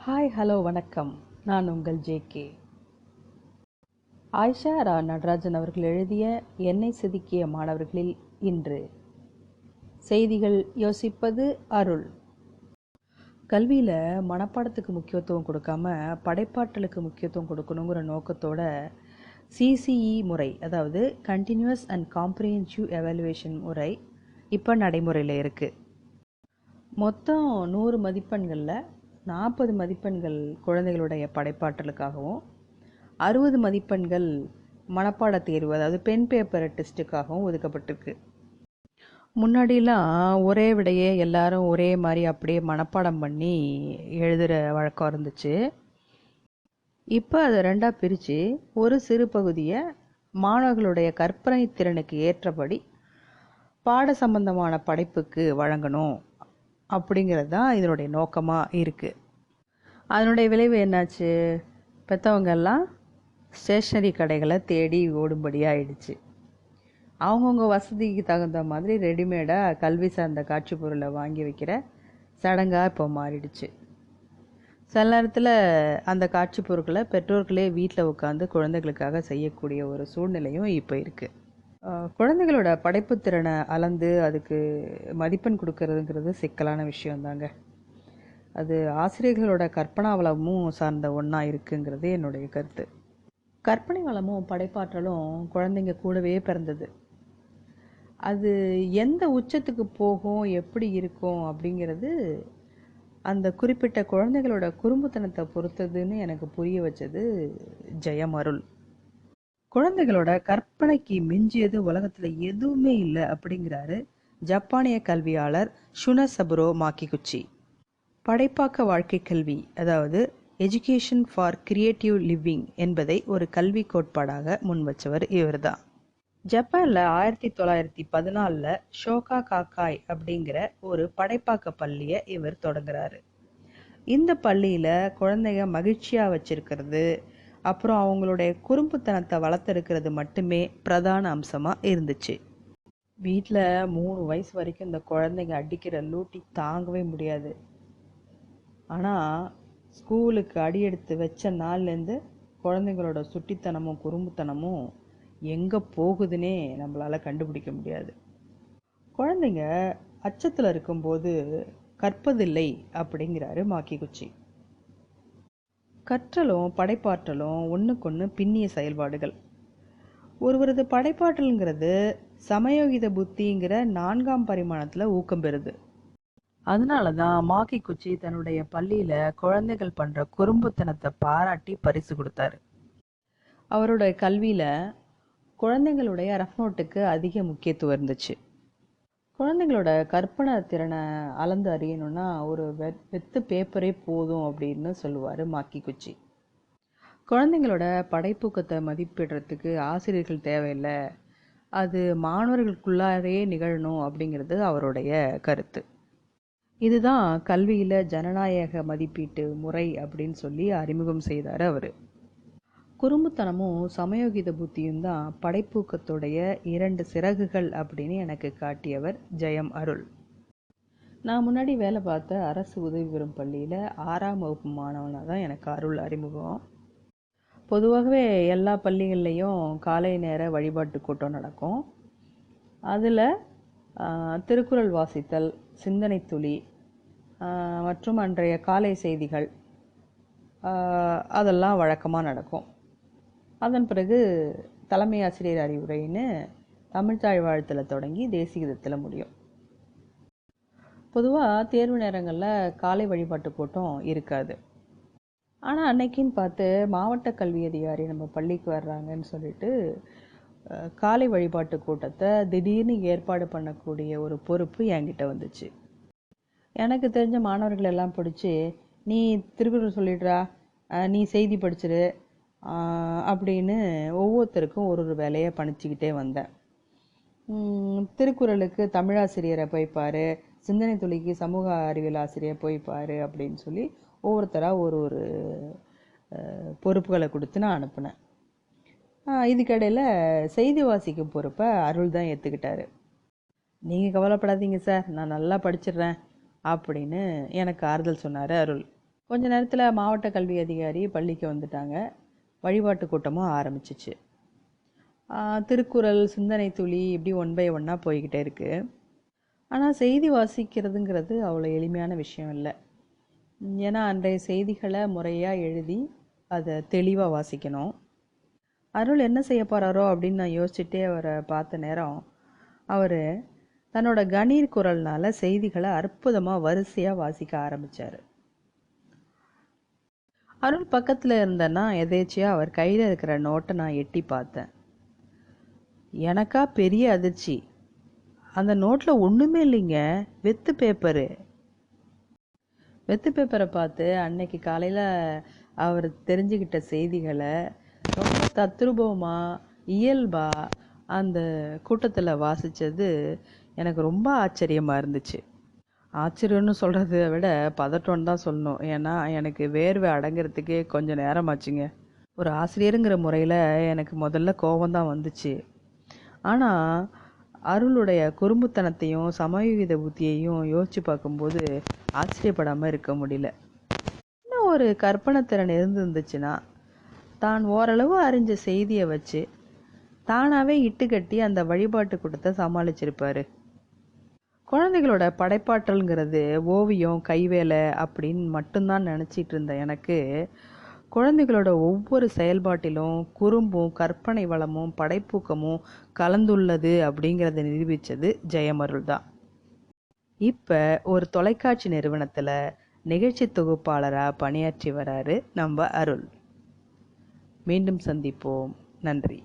Hi hello வணக்கம். நான் உங்கள் ஜேகே. ஆயிஷா ரா நடராஜன் அவர்கள் எழுதிய என்னை செதுக்கிய மாணவர்களில் இன்று செய்திகள் யோசிப்பது அருள். கல்வியில் மனப்பாடத்துக்கு முக்கியத்துவம் கொடுக்காம படைப்பாற்றலுக்கு முக்கியத்துவம் கொடுக்கணுங்கிற நோக்கத்தோட சிசிஇ முறை, அதாவது கண்டினியூஸ் அண்ட் காம்ப்ரிஹென்சிவ் எவாலுவேஷன் முறை இப்போ நடைமுறையில் இருக்குது. மொத்தம் 100 மதிப்பெண்களில் 40 மதிப்பெண்கள் குழந்தைகளுடைய படைப்பாற்றலுக்காகவும் 60 மதிப்பெண்கள் மனப்பாட தேர்வு, அதாவது பென் பேப்பர் டெஸ்ட்டுக்காகவும் ஒதுக்கப்பட்டிருக்கு. முன்னாடிலாம் ஒரே விடையே எல்லாரும் ஒரே மாதிரி அப்படியே மனப்பாடம் பண்ணி எழுதுகிற வழக்கம் இருந்துச்சு. இப்போ அதை ரெண்டாக பிரித்து ஒரு சிறு பகுதியை மாணவர்களுடைய கற்பனை திறனுக்கு ஏற்றபடி பாட சம்பந்தமான படைப்புக்கு வழங்கணும் அப்படிங்கிறது தான் இதனுடைய நோக்கமாக இருக்குது. அதனுடைய விளைவு என்னாச்சு? பெற்றவங்கெல்லாம் ஸ்டேஷ்னரி கடைகளை தேடி ஓடும்படியாக ஆயிடுச்சு. அவங்கவுங்க வசதிக்கு தகுந்த மாதிரி ரெடிமேடாக கல்வி சார்ந்த காட்சி பொருளை வாங்கி வைக்கிற சடங்காக இப்போ மாறிடுச்சு. சில நேரத்தில் அந்த காட்சி பொருட்களை பெற்றோர்களே வீட்டில் உட்காந்து குழந்தைகளுக்காக செய்யக்கூடிய ஒரு சூழ்நிலையும் இப்போ இருக்குது. குழந்தைகளோட படைப்புத்திறனை அளந்து அதுக்கு மதிப்பெண் கொடுக்கறதுங்கிறது சிக்கலான விஷயந்தாங்க. அது ஆசிரியர்களோட கற்பனா வளமும் சார்ந்த ஒன்றா இருக்குங்கிறது என்னுடைய கருத்து. கற்பனை வளமும் படைப்பாற்றலும் குழந்தைங்க கூடவே பிறந்தது. அது எந்த உச்சத்துக்கு போகும், எப்படி இருக்கும் அப்படிங்கிறது அந்த குறிப்பிட்ட குழந்தைகளோட குறும்புத்தனத்தை பொறுத்ததுன்னு எனக்கு புரிய வச்சது ஜெயம் அருள். குழந்தைகளோட கற்பனைக்கு மிஞ்சியது உலகத்தில் எதுவுமே இல்லை அப்படிங்கிறாரு ஜப்பானிய கல்வியாளர் ஷுனசபுரோ மாக்கிகுச்சி. படைப்பாக்க வாழ்க்கை கல்வி, அதாவது எஜுகேஷன் ஃபார் கிரியேட்டிவ் லிவிங் என்பதை ஒரு கல்வி கோட்பாடாக முன்வச்சவர் இவர் தான். ஜப்பானில் 1914 ஷோகா காக்காய் அப்படிங்கிற ஒரு படைப்பாக்க பள்ளியை இவர் தொடங்குறாரு. இந்த பள்ளியில் குழந்தைங்க மகிழ்ச்சியாக வச்சிருக்கிறது, அப்புறம் அவங்களுடைய குறும்புத்தனத்தை வளர்த்துருக்கிறது மட்டுமே பிரதான அம்சமாக இருந்துச்சு. வீட்டில் 3 வயசு வரைக்கும் இந்த குழந்தைங்க அடிக்கிற லூட்டி தாங்கவே முடியாது. ஆனால் ஸ்கூலுக்கு அடி எடுத்து வச்ச நாள்லேருந்து குழந்தைங்களோட சுட்டித்தனமும் குறும்புத்தனமும் எங்கே போகுதுன்னே நம்மளால் கண்டுபிடிக்க முடியாது. குழந்தைங்க அச்சத்தில் இருக்கும்போது கற்பதில்லை அப்படிங்கிறாரு மாக்கிகுச்சி. கற்றலும் படைப்பாற்றலும் ஒன்றுக்கொன்று பின்னிய செயல்பாடுகள். ஒருவரது படைப்பாற்றலுங்கிறது சமயோகித புத்திங்கிற 4ஆம் பரிமாணத்தில் ஊக்கம் பெறுது. அதனால தான் மாக்கிகுச்சி தன்னுடைய பள்ளியில் குழந்தைகள் பண்ணுற குறும்புத்தனத்தை பாராட்டி பரிசு கொடுத்தாரு. அவருடைய கல்வியில் குழந்தைங்களுடைய ரஃப் நோட்டுக்கு அதிக முக்கியத்துவம் இருந்துச்சு. குழந்தைங்களோட கற்பனை திறனை அளந்து அறியணும்னா ஒரு வெத்து பேப்பரே போதும் அப்படின்னு சொல்லுவார் மாக்கிகுச்சி. குழந்தைங்களோட படைப்பூக்கத்தை மதிப்பிடுறதுக்கு ஆசிரியர்கள் தேவையில்லை, அது மாணவர்களுக்குள்ளாரே நிகழணும் அப்படிங்கிறது அவருடைய கருத்து. இதுதான் கல்வியில் ஜனநாயக மதிப்பீட்டு முறை அப்படின்னு சொல்லி அறிமுகம் செய்தார் அவர். குறும்புத்தனமும் சமயோகித புத்தியும் தான் படைப்பூக்கத்துடைய 2 சிறகுகள் அப்படின்னு எனக்கு காட்டியவர் ஜெயம் அருள். நான் முன்னாடி வேலை பார்த்த அரசு உதவி பெறும் பள்ளியில் 6ஆம் வகுப்பு மாணவனாக தான் எனக்கு அருள் அறிமுகம். பொதுவாகவே எல்லா பள்ளிகள்லேயும் காலை நேர வழிபாட்டு கூட்டம் நடக்கும். அதில் திருக்குறள் வாசித்தல், சிந்தனை துளி மற்றும் அன்றைய காலை செய்திகள் அதெல்லாம் வழக்கமாக நடக்கும். அதன் பிறகு தலைமை ஆசிரியர் அறிவுரைன்னு தமிழ்த்தாழ் வாழ்த்தில் தொடங்கி தேசிகத்தில் முடியும். பொதுவாக தேர்வு நேரங்களில் காலை வழிபாட்டு கூட்டம் இருக்காது. ஆனால் அன்னைக்குன்னு பார்த்து மாவட்ட கல்வி அதிகாரி நம்ம பள்ளிக்கு வர்றாங்கன்னு சொல்லிட்டு காலை வழிபாட்டு கூட்டத்தை திடீர்னு ஏற்பாடு பண்ணக்கூடிய ஒரு பொறுப்பு என்கிட்ட வந்துச்சு. எனக்கு தெரிஞ்ச மாணவர்கள் எல்லாம் பிடிச்சி, நீ திருக்குறள் சொல்லிடுறா, நீ செய்தி படிச்சிரு அப்படின்னு ஒவ்வொருத்தருக்கும் ஒரு வேலையை பணிச்சிக்கிட்டே வந்தேன். திருக்குறளுக்கு தமிழாசிரியரை போய்ப்பார், சிந்தனை துளிக்கு சமூக அறிவியல் ஆசிரியர் போய்ப்பார் அப்படின்னு சொல்லி ஒவ்வொருத்தராக ஒரு பொறுப்புகளை கொடுத்து நான் அனுப்புனேன். இதுக்கிடையில் செய்தி வாசிக்கும் பொறுப்பை அருள் தான் ஏற்றுக்கிட்டாரு. நீங்கள் கவலைப்படாதீங்க சார், நான் நல்லா படிச்சிடுறேன் அப்படின்னு எனக்கு ஆறுதல் சொன்னார் அருள். கொஞ்ச நேரத்தில் மாவட்ட கல்வி அதிகாரி பள்ளிக்கு வந்துட்டாங்க. வழிபாட்டு கூட்டமும் ஆரம்பிச்சிச்சு. திருக்குறள், சிந்தனை துளி இப்படி ஒன் பை ஒன்னாக போய்கிட்டே இருக்கு. ஆனால் செய்தி வாசிக்கிறதுங்கிறது அவ்வளோ எளிமையான விஷயம் இல்லை. ஏன்னா அன்றைய செய்திகளை முறையாக எழுதி அதை தெளிவாக வாசிக்கணும். அருள் என்ன செய்ய போகிறாரோ அப்படின்னு நான் யோசிச்சுட்டே அவரை பார்த்த நேரம், அவர் தன்னோட கணீர் குரல்னால செய்திகளை அற்புதமாக வரிசையாக வாசிக்க ஆரம்பித்தார். அருள் பக்கத்தில் இருந்தேன்னா எதேச்சியாக அவர் கையில் இருக்கிற நோட்டை நான் எட்டி பார்த்தேன். எனக்கா பெரிய அதிர்ச்சி. அந்த நோட்டில் ஒன்றுமே இல்லைங்க, வெத்து பேப்பரு. வெத்து பேப்பரை பார்த்து அன்னைக்கு காலையில் அவர் தெரிஞ்சுக்கிட்ட செய்திகளை ரொம்ப தத்ரூபமாக இயல்பாக அந்த கூட்டத்தில் வாசித்தது எனக்கு ரொம்ப ஆச்சரியமாக இருந்துச்சு. ஆச்சரியம்னு சொல்கிறத விட பதட்டம்னு தான் சொல்லணும். ஏன்னா எனக்கு வேர்வை அடங்கிறதுக்கே கொஞ்சம் நேரமாச்சுங்க. ஒரு ஆசிரியருங்கிற முறையில் எனக்கு முதல்ல கோபம்தான் வந்துச்சு. ஆனால் அருளுடைய குறும்புத்தனத்தையும் சமயோகித புத்தியையும் யோசித்து பார்க்கும்போது ஆச்சரியப்படாமல் இருக்க முடியல. இன்னும் ஒரு கற்பனை திறன் இருந்துச்சுன்னா தான் ஓரளவு அறிஞ்ச செய்தியை வச்சு தானாகவே இட்டுக்கட்டி அந்த வழிபாட்டு கூட்டத்தை சமாளிச்சிருப்பாரு. குழந்தைகளோட படைப்பாற்றல்ங்கிறது ஓவியம், கைவேலை அப்படின்னு மட்டும்தான் நினச்சிட்டு இருந்த எனக்கு குழந்தைகளோட ஒவ்வொரு செயல்பாட்டிலும் குறும்பும் கற்பனை வளமும் படைப்பூக்கமும் கலந்துள்ளது அப்படிங்கிறத நிரூபித்தது ஜெயமருள் தான். இப்போ ஒரு தொலைக்காட்சி நிறுவனத்தில் நிகழ்ச்சி தொகுப்பாளராக பணியாற்றி வராரு நம்ம அருள். மீண்டும் சந்திப்போம். நன்றி.